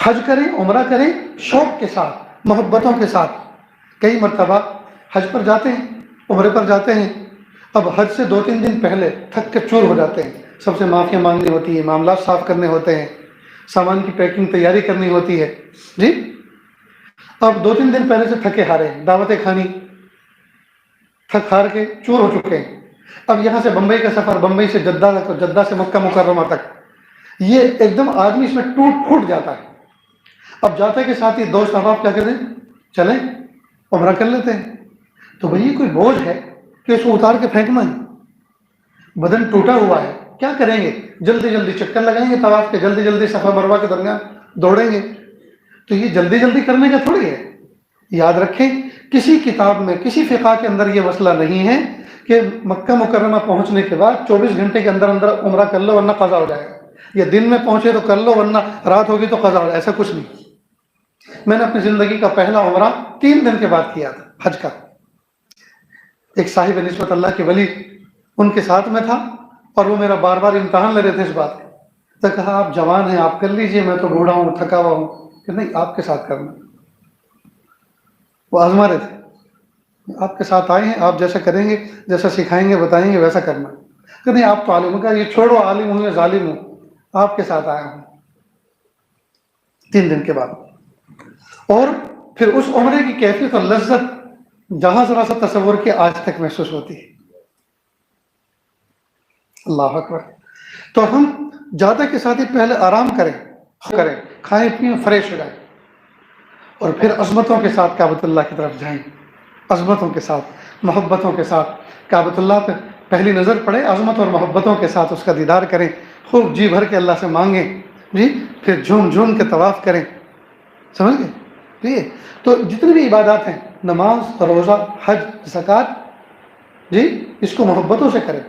حج کریں، عمرہ کریں شوق کے ساتھ، محبتوں کے ساتھ۔ کئی مرتبہ حج پر جاتے ہیں، عمرے پر جاتے ہیں، اب حج سے 2-3 دن پہلے تھک کے چور ہو جاتے ہیں، سب سے معافیاں مانگنی ہوتی ہے، معاملات صاف کرنے ہوتے ہیں، سامان کی پیکنگ تیاری کرنی ہوتی ہے جی۔ اب 2-3 دن پہلے سے تھکے ہارے ہیں، دعوتیں کھانی، تھک ہار کے چور ہو چکے ہیں۔ اب یہاں سے بمبئی کا سفر، بمبئی سے جدہ تک، جدہ سے مکہ مکرمہ تک، یہ ایک دم آدمی اس میں ٹوٹ پھوٹ جاتا ہے۔ اب جاتے کے ساتھ ہی دوست احباب کیا کہتے ہیں، چلیں عمرہ کر لیتے ہیں۔ تو بھئی یہ کوئی بوجھ ہے کہ اس کو اتار کے پھینکنا ہے؟ بدن ٹوٹا ہوا ہے، کیا کریں گے؟ جلدی جلدی چکر لگائیں گے طواف کے، جلدی جلدی صفا مروہ کے درمیان دوڑیں گے۔ تو یہ جلدی جلدی کرنے کا تھوڑی ہے۔ یاد رکھیں، کسی کتاب میں، کسی فقہ کے اندر یہ مسئلہ نہیں ہے کہ مکہ مکرمہ پہنچنے کے بعد 24 گھنٹے کے اندر اندر عمرہ کر لو ورنہ قضا ہو جائے گا، یا دن میں پہنچے تو کر لو ورنہ رات ہوگی تو قضا ہو جائے، ایسا کچھ نہیں۔ میں نے اپنی زندگی کا پہلا عمرہ 3 دن کے بعد کیا تھا، حج کا۔ ایک صاحب نسبت اللہ کے ولی ان کے ساتھ میں تھا، اور وہ میرا بار بار امتحان لے رہے تھے اس بات کا۔ تو کہا آپ جوان ہیں، آپ کر لیجئے، میں تو بوڑھا ہوں، تھکا ہوا ہوں، کہ نہیں آپ کے ساتھ کرنا۔ وہ آزما رہے تھے، آپ کے ساتھ آئے ہیں، آپ جیسا کریں گے، جیسا سکھائیں گے بتائیں گے ویسا کرنا۔ کہ نہیں آپ تو عالم ہوں، کہ یہ چھوڑو عالم ہوں یا ظالم ہوں، آپ کے ساتھ آیا ہوں 3 دن کے بعد۔ اور پھر اس عمرے کی کیفیت اور لذت جہاں ذرا سا تصور کے آج تک محسوس ہوتی ہے۔ اللہ اکبر۔ تو ہم جاتے کے ساتھ ہی پہلے آرام کریں، کھائیں پیئیں، فریش ہو جائیں، اور پھر عظمتوں کے ساتھ کعبۃ اللہ کی طرف جائیں، عظمتوں کے ساتھ، محبتوں کے ساتھ کعبۃ اللہ پہ پہلی نظر پڑے، عظمت اور محبتوں کے ساتھ اس کا دیدار کریں، خوب جی بھر کے اللہ سے مانگیں جی، پھر جھوم جھوم کے طواف کریں، سمجھ گئے؟ ٹھیک ہے؟ تو جتنی بھی عبادات ہیں، نماز، روزہ، حج، زکوٰۃ، جی اس کو محبتوں سے کریں۔